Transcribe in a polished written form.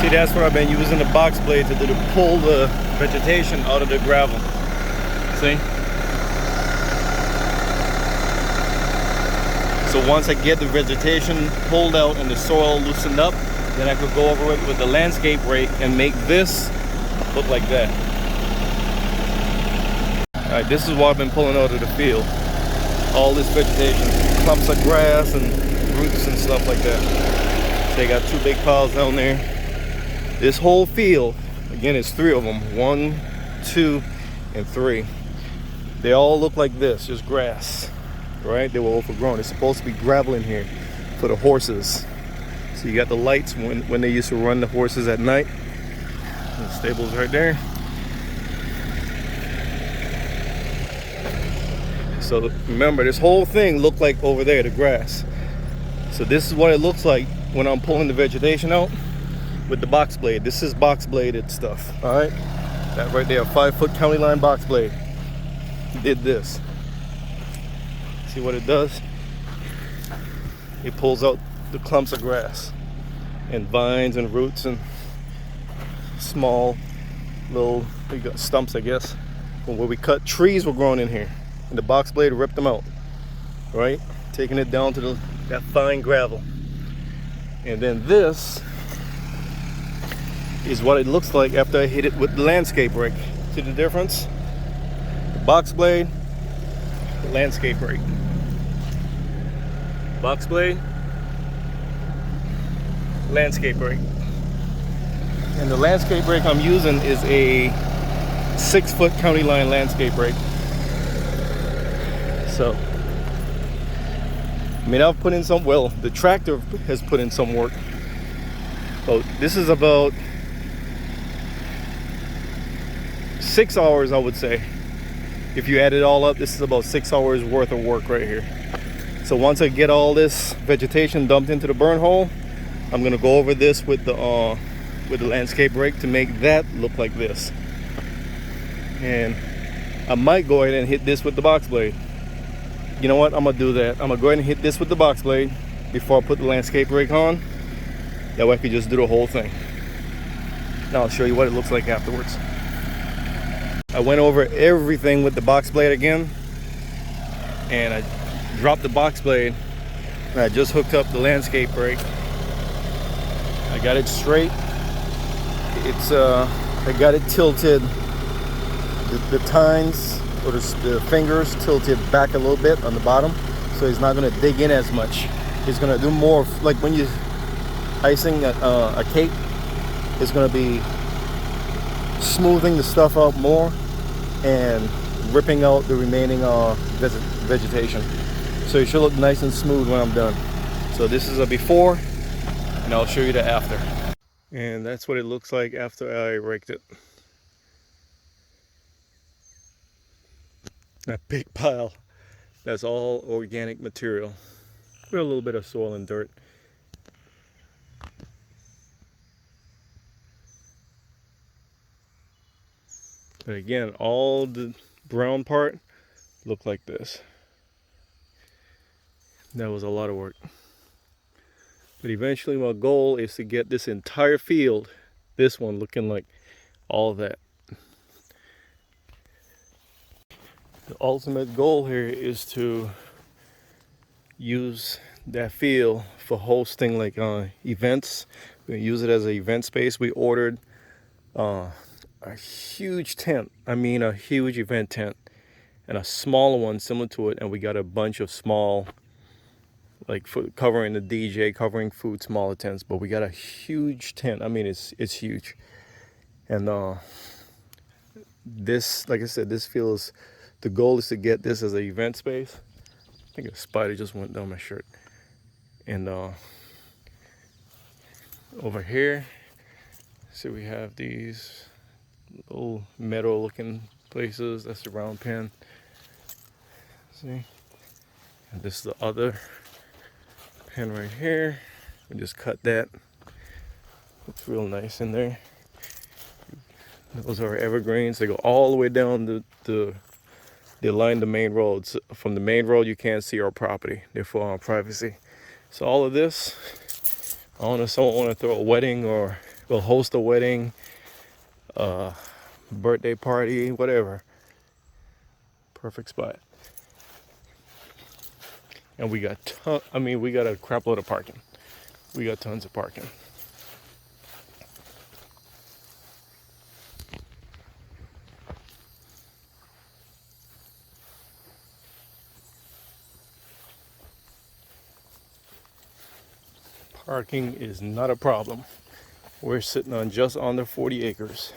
See, that's what I've been using the box blade to do, to pull the vegetation out of the gravel. See? So once I get the vegetation pulled out and the soil loosened up, then I could go over it with the landscape rake and make this look like that. All right, this is what I've been pulling out of the field. All this vegetation, clumps of grass and roots and stuff like that. They got 2 big piles down there. This whole field, again, it's 3 of them. 1, 2, and 3. They all look like this, just grass, right? They were overgrown. It's supposed to be gravel in here for the horses. So you got the lights when they used to run the horses at night. The stable's right there. So remember, this whole thing looked like over there, the grass. So this is what it looks like when I'm pulling the vegetation out with the box blade. This is box bladed stuff, all right? That right there, 5-foot county line box blade. Did this. See what it does? It pulls out the clumps of grass and vines and roots and small little, we got stumps, I guess. When we cut, trees were growing in here, and the box blade ripped them out, right? Taking it down to that fine gravel. And then this is what it looks like after I hit it with the landscape rake. See the difference? The box blade, the landscape rake. Box blade, landscape rake. And the landscape rake I'm using is a 6-foot county line landscape rake. So, I mean, I've put in some, well, the tractor has put in some work. So this is about 6 hours, I would say. If you add it all up, this is about 6 hours worth of work right here. So once I get all this vegetation dumped into the burn hole, I'm gonna go over this with the landscape rake to make that look like this. And I might go ahead and hit this with the box blade. You know what? I'm gonna do that. I'm gonna go ahead and hit this with the box blade before I put the landscape rake on. That way I could just do the whole thing. Now I'll show you what it looks like afterwards. I went over everything with the box blade again, and I dropped the box blade, and I just hooked up the landscape rake. I got it straight. It's I got it tilted. The tines or the fingers tilted back a little bit on the bottom, so it's not going to dig in as much. It's going to do more like when you icing a cake. It's going to be smoothing the stuff out more and ripping out the remaining vegetation. So it should look nice and smooth when I'm done. So this is a before, and I'll show you the after. And that's what it looks like after I raked it. That big pile, that's all organic material with a little bit of soil and dirt. But again, all the brown part looked like this. That was a lot of work. But eventually my goal is to get this entire field, this one, looking like all that. The ultimate goal here is to use that field for hosting like events. We use it as an event space. We ordered a huge tent. I mean a huge event tent, and a smaller one similar to it, and we got a bunch of small, like covering the DJ, covering food, smaller tents. But we got a huge tent. I mean, it's huge. And this, like I said, this field is, the goal is to get this as an event space. I think a spider just went down my shirt. And over here, see, we have these little meadow looking places. That's the round pen. See? And this is the other pen right here. We just cut that. Looks real nice in there. Those are evergreens. They go all the way down they line the main roads. From the main road, you can't see our property, therefore our privacy. So all of this, I don't know if someone want to throw a wedding or We'll host a wedding, birthday party, whatever. Perfect spot. And we got we got a crap load of parking. We got tons of parking. Parking is not a problem. We're sitting on just under 40 acres.